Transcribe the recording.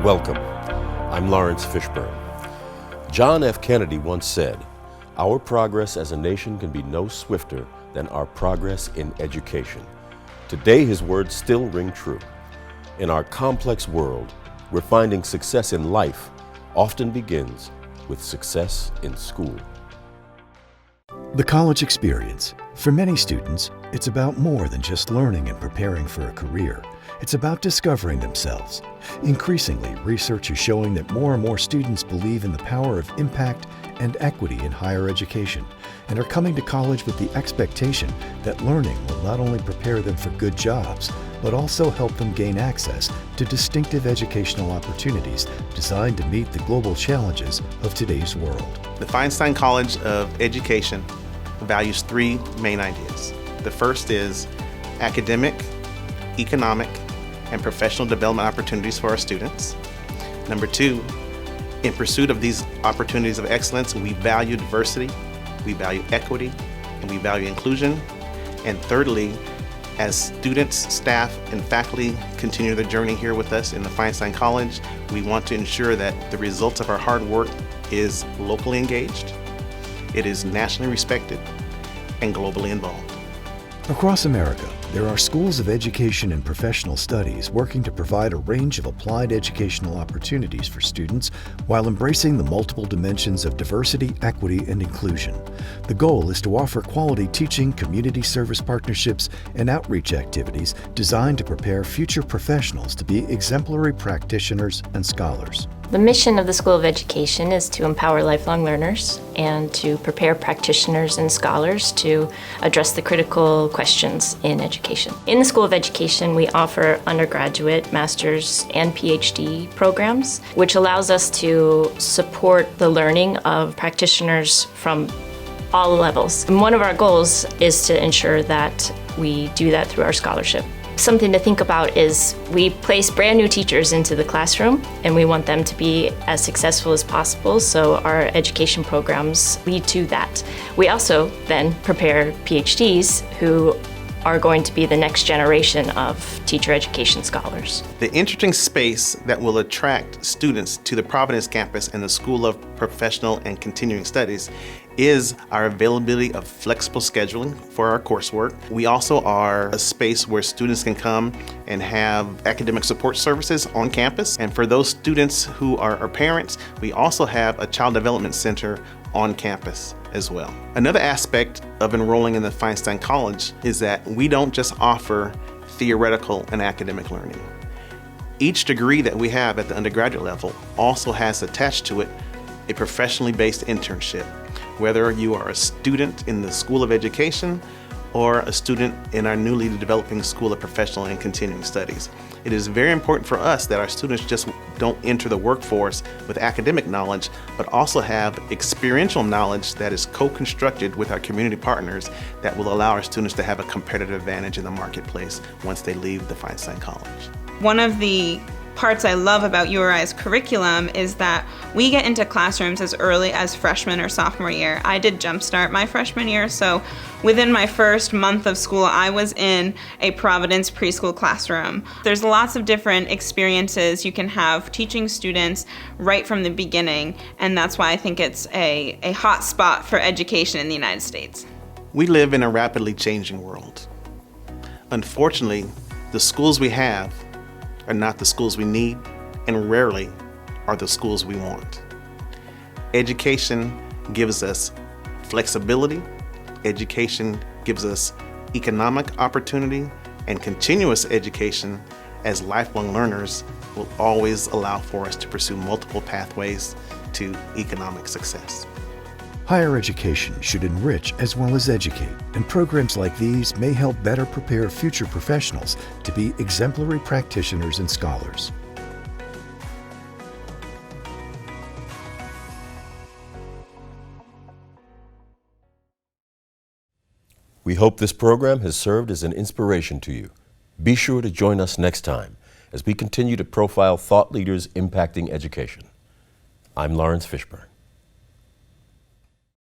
Welcome. I'm Laurence Fishburne. John F. Kennedy once said, "Our progress as a nation can be no swifter than our progress in education." Today, his words still ring true. In our complex world, we're finding success in life often begins with success in school. The college experience. For many students, it's about more than just learning and preparing for a career. It's about discovering themselves. Increasingly, research is showing that more and more students believe in the power of impact and equity in higher education and are coming to college with the expectation that learning will not only prepare them for good jobs, but also help them gain access to distinctive educational opportunities designed to meet the global challenges of today's world. The Feinstein College of Education values three main ideas. The first is academic, economic, and professional development opportunities for our students. Number two, in pursuit of these opportunities of excellence, we value diversity, we value equity, and we value inclusion. And thirdly, as students, staff, and faculty continue their journey here with us in the Feinstein College, we want to ensure that the results of our hard work is locally engaged, it is nationally respected, and globally involved. Across America, there are schools of education and professional studies working to provide a range of applied educational opportunities for students while embracing the multiple dimensions of diversity, equity, and inclusion. The goal is to offer quality teaching, community service partnerships, and outreach activities designed to prepare future professionals to be exemplary practitioners and scholars. The mission of the School of Education is to empower lifelong learners and to prepare practitioners and scholars to address the critical questions in education. In the School of Education, we offer undergraduate, master's, and PhD programs, which allows us to support the learning of practitioners from all levels. And one of our goals is to ensure that we do that through our scholarship. Something to think about is we place brand new teachers into the classroom and we want them to be as successful as possible, so our education programs lead to that. We also then prepare PhDs who are going to be the next generation of teacher education scholars. The interesting space that will attract students to the Providence campus and the School of Professional and Continuing Studies is our availability of flexible scheduling for our coursework. We also are a space where students can come and have academic support services on campus. And for those students who are our parents, we also have a child development center on campus as well. Another aspect of enrolling in the Feinstein College is that we don't just offer theoretical and academic learning. Each degree that we have at the undergraduate level also has attached to it a professionally based internship. Whether you are a student in the School of Education or a student in our newly developing School of Professional and Continuing Studies. It is very important for us that our students just don't enter the workforce with academic knowledge, but also have experiential knowledge that is co-constructed with our community partners that will allow our students to have a competitive advantage in the marketplace once they leave the Feinstein College. One of the parts I love about URI's curriculum is that we get into classrooms as early as freshman or sophomore year. I did Jumpstart my freshman year, so within my first month of school, I was in a Providence preschool classroom. There's lots of different experiences you can have teaching students right from the beginning, and that's why I think it's a hot spot for education in the United States. We live in a rapidly changing world. Unfortunately, the schools we have are not the schools we need, and rarely are the schools we want. Education gives us flexibility, education gives us economic opportunity, and continuous education as lifelong learners will always allow for us to pursue multiple pathways to economic success. Higher education should enrich as well as educate, and programs like these may help better prepare future professionals to be exemplary practitioners and scholars. We hope this program has served as an inspiration to you. Be sure to join us next time as we continue to profile thought leaders impacting education. I'm Laurence Fishburne.